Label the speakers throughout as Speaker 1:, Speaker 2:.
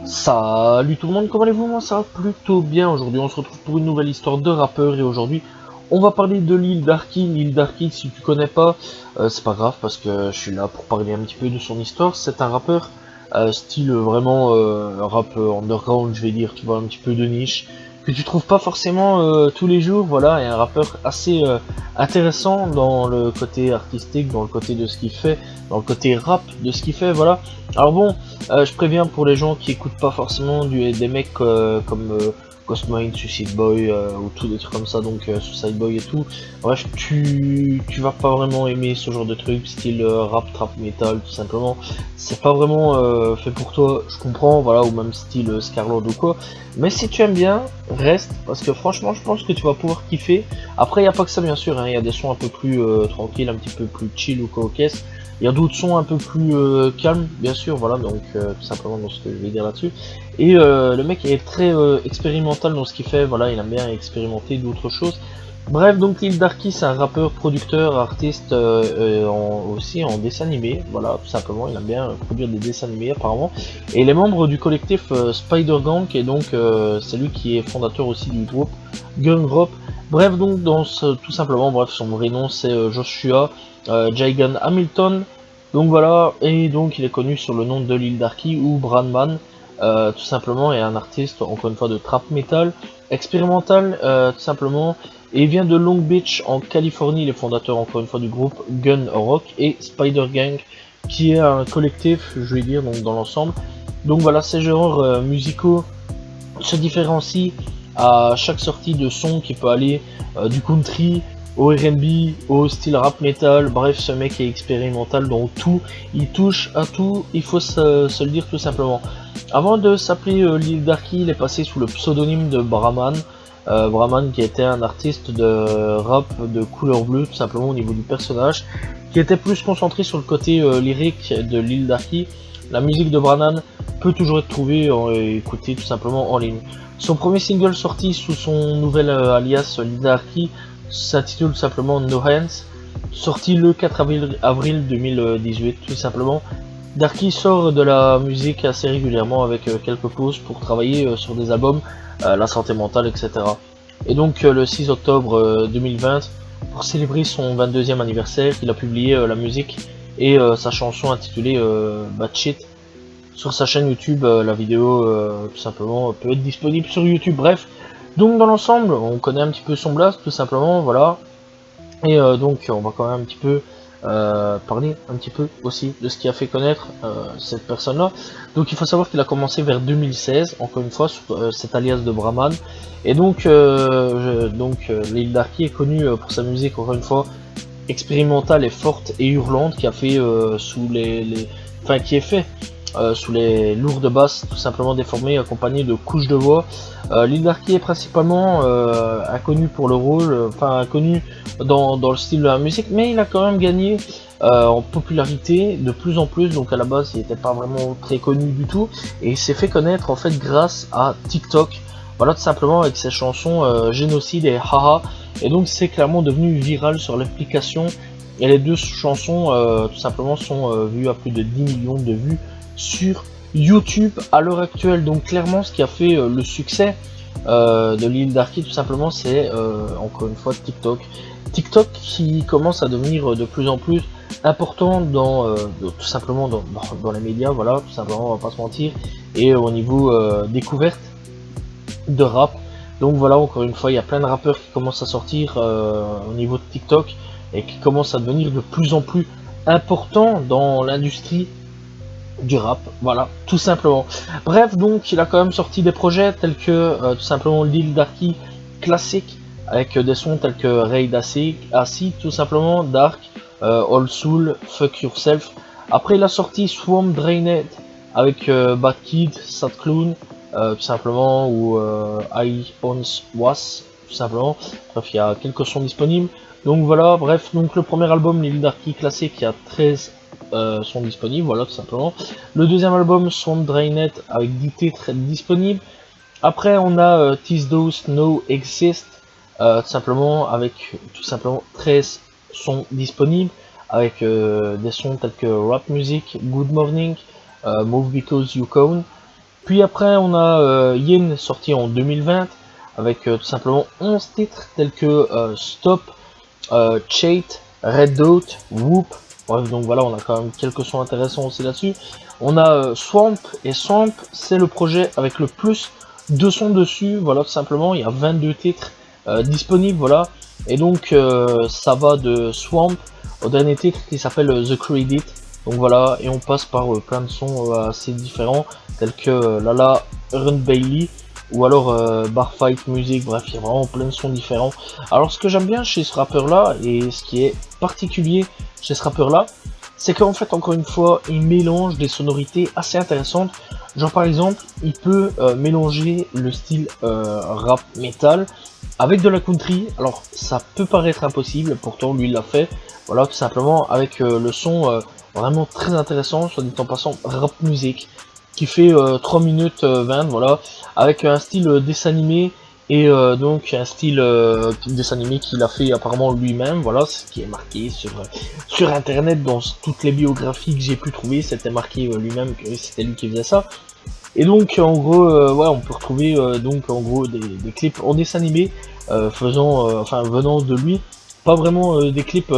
Speaker 1: Salut tout le monde, comment allez-vous? Moi ça va plutôt bien. Aujourd'hui on se retrouve pour une nouvelle histoire de rappeur et aujourd'hui on va parler de Lil Darky. Lil Darky, si tu connais pas, c'est pas grave parce que je suis là pour parler un petit peu de son histoire. C'est un rappeur style vraiment rap underground, je vais dire, tu vois, un petit peu de niche, que tu trouves pas forcément tous les jours, voilà, et un rappeur assez intéressant dans le côté artistique, dans le côté de ce qu'il fait, dans le côté rap de ce qu'il fait, voilà. Alors bon, je préviens pour les gens qui écoutent pas forcément des mecs comme Ghostmind, Suicide Boy ou tout des trucs comme ça, donc Suicide Boy et tout. Bref, tu vas pas vraiment aimer ce genre de truc, style rap, trap, metal, tout simplement. C'est pas vraiment fait pour toi, je comprends, voilà, ou même style Scarlord ou quoi. Mais si tu aimes bien, reste, parce que franchement, je pense que tu vas pouvoir kiffer. Après, il y a pas que ça, bien sûr, hein, y a des sons un peu plus tranquilles, un petit peu plus chill ou quoi, ok. Il y a d'autres sons un peu plus calmes, bien sûr, voilà, donc tout simplement dans ce que je vais dire là-dessus. Et le mec est très expérimental dans ce qu'il fait, voilà, il aime bien expérimenter d'autres choses. Bref, donc Lil Darky, c'est un rappeur, producteur, artiste aussi en dessin animé, voilà, tout simplement, il aime bien produire des dessins animés apparemment. Et il est membre du collectif Spider Gang, et donc c'est lui qui est fondateur aussi du groupe Gun Drop. Bref, donc tout simplement, bref, son vrai nom c'est Joshua Jagan Hamilton. Donc voilà, et donc il est connu sur le nom de Lil Darky ou Brandman, tout simplement, et un artiste, encore une fois, de trap metal, expérimental, tout simplement, et il vient de Long Beach en Californie, les fondateurs, encore une fois, du groupe Gun Rock et Spider Gang, qui est un collectif, je vais dire, donc dans l'ensemble. Donc voilà, ces genres musicaux se différencient à chaque sortie de son qui peut aller du country au R&B, au style rap metal. Bref, ce mec est expérimental dans tout, il touche à tout, il faut se le dire tout simplement. Avant de s'appeler Lil Darky, il est passé sous le pseudonyme de Brahman. Brahman qui était un artiste de rap de couleur bleue, tout simplement au niveau du personnage, qui était plus concentré sur le côté lyrique de Lil Darky. La musique de Brahman peut toujours être trouvée et écoutée tout simplement en ligne. Son premier single sorti sous son nouvel alias Lil Darky s'intitule simplement No Hands, sorti le 4 avril 2018 tout simplement. Darky sort de la musique assez régulièrement avec quelques pauses pour travailler sur des albums, la santé mentale, etc. Et donc le 6 octobre 2020, pour célébrer son 22e anniversaire, il a publié la musique et sa chanson intitulée Bad Shit sur sa chaîne YouTube. La vidéo tout simplement peut être disponible sur YouTube. Bref, donc dans l'ensemble, on connaît un petit peu son blast tout simplement, voilà. Et donc on va quand même un petit peu parler un petit peu aussi de ce qui a fait connaître cette personne-là. Donc il faut savoir qu'il a commencé vers 2016, encore une fois, sur cet alias de Brahman. Et donc, Lil Darky est connu pour sa musique, encore une fois, expérimentale et forte et hurlante, qui a fait qui est fait sous les lourdes basses, tout simplement déformées, accompagnées de couches de voix. Lil Darky est principalement inconnu pour le rôle, inconnu dans le style de la musique, mais il a quand même gagné en popularité de plus en plus. Donc à la base il n'était pas vraiment très connu du tout, et il s'est fait connaître en fait grâce à TikTok, voilà, tout simplement, avec ses chansons Génocide et Haha. Et donc c'est clairement devenu viral sur l'application, et les deux chansons tout simplement sont vues à plus de 10 millions de vues sur YouTube à l'heure actuelle. Donc clairement ce qui a fait le succès de Lil Darky tout simplement, c'est encore une fois TikTok. TikTok qui commence à devenir de plus en plus important tout simplement dans les médias, voilà, tout simplement, on va pas se mentir, et au niveau découverte de rap. Donc voilà, encore une fois, il y a plein de rappeurs qui commencent à sortir au niveau de TikTok et qui commencent à devenir de plus en plus importants dans l'industrie du rap, voilà, tout simplement. Bref, donc il a quand même sorti des projets tels que tout simplement Lil Darky classique, avec des sons tels que Raid Acid, tout simplement, Dark, Old Soul, Fuck Yourself. Après il a sorti Swarm Drained avec Bad Kid, Sad Clown, tout simplement, ou I Owns Was, tout simplement. Bref, il y a quelques sons disponibles. Donc voilà, bref, donc le premier album Lil Darky classique, il y a 13 sont disponibles, voilà, tout simplement. Le deuxième album, Swamp Drainet, avec 10 titres disponibles. Après, on a These Those No Exist, tout simplement avec tout simplement 13 sons disponibles, avec des sons tels que Rap Music, Good Morning, Move Because You Can. Puis après on a Yin sorti en 2020 avec tout simplement 11 titres tels que Stop, Chait, Red Dot, Whoop. Bref, donc voilà, on a quand même quelques sons intéressants aussi là-dessus. On a Swamp, et Swamp c'est le projet avec le plus de sons dessus. Voilà, tout simplement, il y a 22 titres disponibles, voilà. Et donc ça va de Swamp au dernier titre qui s'appelle The Credit. Donc voilà, et on passe par plein de sons assez différents, tels que Lala, Run Bailey, ou alors Bar Fight Music. Bref, il y a vraiment plein de sons différents. Alors ce que j'aime bien chez ce rappeur là, et ce qui est particulier chez ce rappeur là, c'est qu'en fait, encore une fois, il mélange des sonorités assez intéressantes. Genre par exemple, il peut mélanger le style rap metal avec de la country. Alors ça peut paraître impossible, pourtant lui il l'a fait. Voilà, tout simplement avec le son vraiment très intéressant, soit dit en passant, rap music, qui fait 3 minutes 20, voilà, avec un style dessin animé, et donc un style dessin animé qu'il a fait apparemment lui-même. Voilà, c'est ce qui est marqué sur internet, dans toutes les biographies que j'ai pu trouver, c'était marqué lui-même que c'était lui qui faisait ça. Et donc en gros, ouais, on peut retrouver donc en gros des clips en dessin animé enfin venant de lui, pas vraiment des clips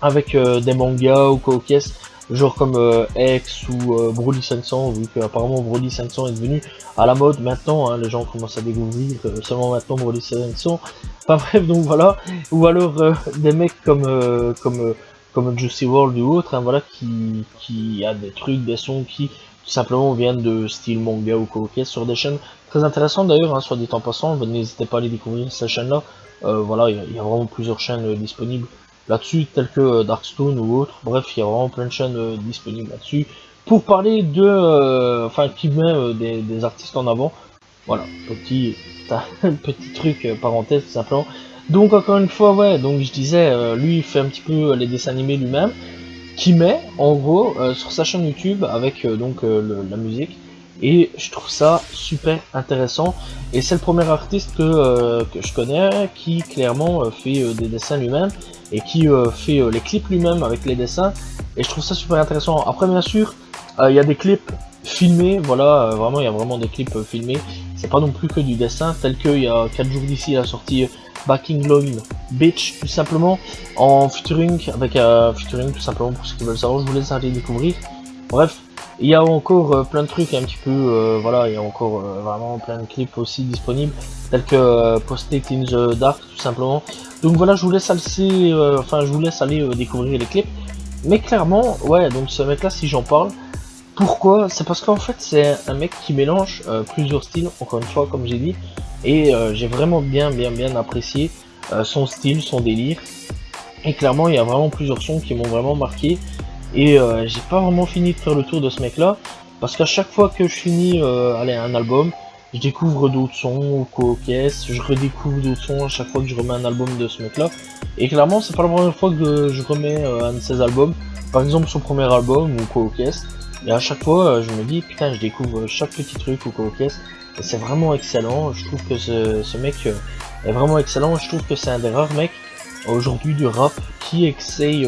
Speaker 1: avec des mangas ou quoi, genre comme X ou Broly 500, vu que apparemment Broly 500 est devenu à la mode maintenant, hein, les gens commencent à découvrir seulement maintenant Broly 500. Enfin bref, donc voilà, ou alors des mecs comme Juicy World ou autre, hein, voilà, qui a des trucs, des sons qui tout simplement viennent de style manga ou quoi, sur des chaînes très intéressantes d'ailleurs, hein, soit dit en passant, n'hésitez pas à aller découvrir ces chaînes-là. Voilà, il y a vraiment plusieurs chaînes disponibles là-dessus, tels que Darkstone ou autre. Bref, il y a vraiment plein de chaînes disponibles là-dessus pour parler de, enfin, qui met des artistes en avant. Voilà, petit truc parenthèse tout simplement. Donc encore une fois, ouais, donc je disais, lui il fait un petit peu les dessins animés lui-même, qui met en gros sur sa chaîne YouTube avec la musique, et je trouve ça super intéressant. Et c'est le premier artiste que je connais qui clairement fait des dessins lui-même, et qui fait les clips lui-même avec les dessins, et je trouve ça super intéressant. Après bien sûr il y a des clips filmés, voilà, vraiment il y a vraiment des clips filmés, c'est pas non plus que du dessin, tel qu'il y a 4 jours d'ici la sortie Backing Line Bitch, tout simplement en featuring avec featuring, tout simplement, pour ceux qui veulent savoir, je vous laisse aller découvrir. Bref, il y a encore plein de trucs un petit peu, voilà, il y a encore vraiment plein de clips aussi disponibles, tels que Posted in the Dark, tout simplement. Donc voilà, je vous laisse aller, je vous laisse aller découvrir les clips. Mais clairement, ouais, donc ce mec là, si j'en parle, pourquoi? C'est parce qu'en fait c'est un mec qui mélange plusieurs styles, encore une fois comme j'ai dit, et j'ai vraiment bien apprécié son style, son délire, et clairement il y a vraiment plusieurs sons qui m'ont vraiment marqué, et j'ai pas vraiment fini de faire le tour de ce mec là, parce qu'à chaque fois que je finis allez, un album, je découvre d'autres sons ou quoi, je redécouvre d'autres sons à chaque fois que je remets un album de ce mec là, et clairement c'est pas la première fois que je remets un de ses albums, par exemple son premier album ou quoi, et à chaque fois, je me dis, putain, je découvre chaque petit truc ou quoi, et c'est vraiment excellent. Je trouve que ce mec est vraiment excellent. Je trouve que c'est un des rares mecs aujourd'hui du rap qui essaye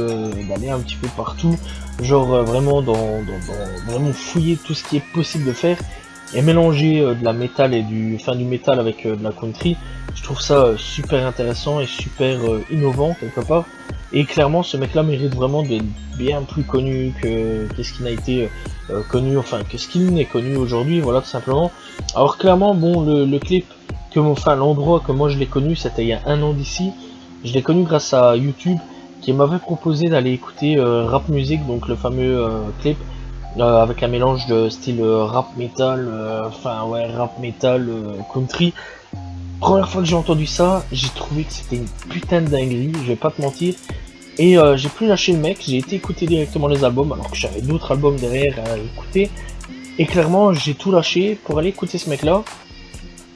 Speaker 1: d'aller un petit peu partout, genre vraiment vraiment fouiller tout ce qui est possible de faire, et mélanger de la métal et du métal avec de la country. Je trouve ça super intéressant et super innovant quelque part. Et clairement, ce mec-là mérite vraiment d'être bien plus connu que qu'est-ce qu'il a été connu, enfin que ce qu'il n'est connu aujourd'hui. Voilà, tout simplement. Alors clairement, bon, le clip l'endroit que moi je l'ai connu, c'était il y a un an d'ici. Je l'ai connu grâce à YouTube, qui m'avait proposé d'aller écouter Rap Music, donc le fameux clip avec un mélange de style rap metal, rap metal country. Première fois que j'ai entendu ça, j'ai trouvé que c'était une putain de dinguerie, je vais pas te mentir. Et j'ai plus lâché le mec, j'ai été écouter directement les albums, alors que j'avais d'autres albums derrière à écouter. Et clairement, j'ai tout lâché pour aller écouter ce mec-là,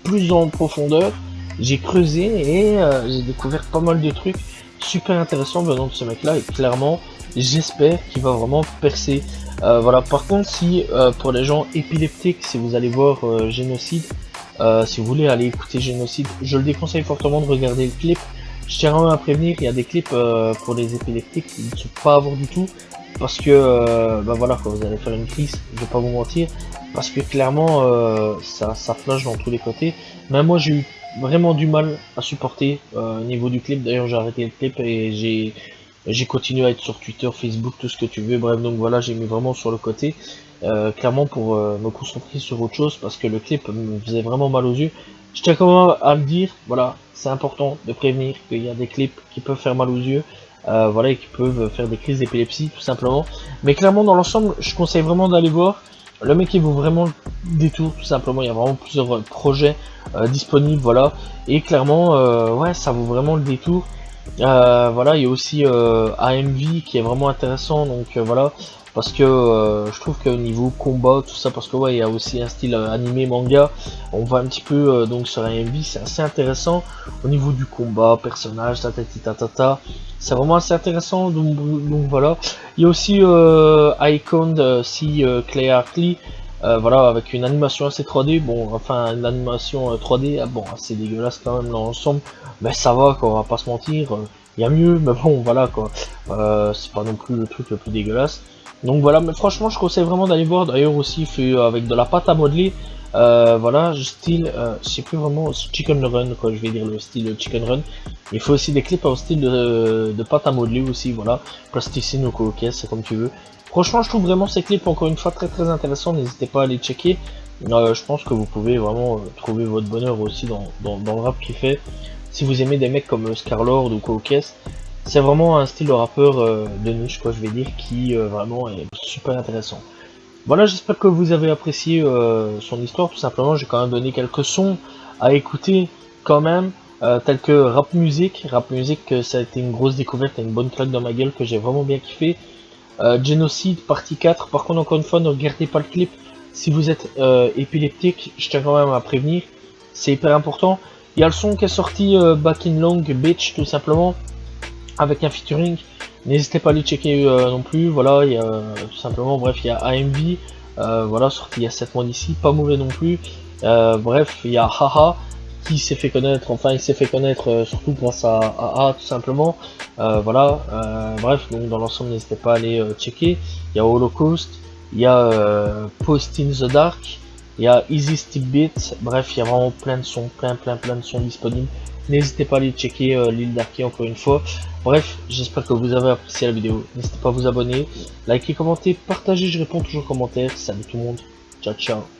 Speaker 1: plus en profondeur. J'ai creusé et j'ai découvert pas mal de trucs super intéressants venant de ce mec-là. Et clairement, j'espère qu'il va vraiment percer. Voilà. Par contre, si pour les gens épileptiques, si vous allez voir Génocide, Si vous voulez aller écouter Génocide, je le déconseille fortement de regarder le clip. Je tiens vraiment à prévenir, il y a des clips pour les épileptiques qui ne sont pas à voir du tout. Parce que, bah voilà, quand vous allez faire une crise, je vais pas vous mentir. Parce que clairement, ça flash dans tous les côtés. Même moi, j'ai eu vraiment du mal à supporter au niveau du clip. D'ailleurs, j'ai arrêté le clip et j'ai continué à être sur Twitter, Facebook, tout ce que tu veux. Bref, donc voilà, j'ai mis vraiment sur le côté. Clairement pour me concentrer sur autre chose parce que le clip me faisait vraiment mal aux yeux. Je tiens quand même à le dire, voilà, c'est important de prévenir qu'il y a des clips qui peuvent faire mal aux yeux, voilà, et qui peuvent faire des crises d'épilepsie tout simplement. Mais clairement dans l'ensemble, je conseille vraiment d'aller voir. Le mec il vaut vraiment le détour tout simplement. Il y a vraiment plusieurs projets disponibles, voilà, et clairement, ouais, ça vaut vraiment le détour. Voilà, il y a aussi AMV qui est vraiment intéressant, donc voilà, parce que je trouve qu'au niveau combat, tout ça, parce que ouais, il y a aussi un style animé manga, on va un petit peu donc sur AMV, c'est assez intéressant au niveau du combat, personnage, tatati tatata, c'est vraiment assez intéressant, donc voilà. Il y a aussi Icon si Clearly, voilà, avec une animation assez 3D, bon, enfin une animation 3D, bon, assez dégueulasse quand même dans l'ensemble. Ben ça va quoi, on va pas se mentir, il y a mieux, mais bon voilà quoi, c'est pas non plus le truc le plus dégueulasse. Donc voilà, mais franchement je conseille vraiment d'aller voir, d'ailleurs aussi fait avec de la pâte à modeler, voilà, style, je sais plus vraiment, Chicken Run quoi, je vais dire le style Chicken Run. Il faut aussi des clips en style de pâte à modeler aussi, voilà, plasticine ou quoi, ok, c'est comme tu veux. Franchement je trouve vraiment ces clips encore une fois très intéressants, n'hésitez pas à les checker. Je pense que vous pouvez vraiment trouver votre bonheur aussi dans le rap qu'il fait. Si vous aimez des mecs comme Scarlord ou Cowcast, c'est vraiment un style de rappeur de niche, quoi, je vais dire, qui vraiment est super intéressant. Voilà, j'espère que vous avez apprécié son histoire, tout simplement. J'ai quand même donné quelques sons à écouter quand même, tels que Rap Music. Rap Music, ça a été une grosse découverte et une bonne claque dans ma gueule que j'ai vraiment bien kiffé. Genocide, partie 4. Par contre, encore une fois, ne regardez pas le clip. Si vous êtes épileptique, je tiens quand même à prévenir. C'est hyper important. Il y a le son qui est sorti Back in Long Beach tout simplement avec un featuring. N'hésitez pas à les checker non plus. Voilà, il y a tout simplement, bref, il y a AMV, voilà, sorti il y a 7 mois d'ici, pas mauvais non plus. Bref, il y a Haha qui s'est fait connaître, enfin il s'est fait connaître surtout grâce à AA tout simplement. Voilà, bref, donc dans l'ensemble n'hésitez pas à aller checker. Il y a Holocaust, il y a Post in the Dark, il y a Easy Stick Beat, bref, il y a vraiment plein de sons, plein de sons disponibles. N'hésitez pas à aller checker l'île d'Arky encore une fois. Bref, j'espère que vous avez apprécié la vidéo. N'hésitez pas à vous abonner, liker, commenter, partager, je réponds toujours aux commentaires. Salut tout le monde, ciao ciao.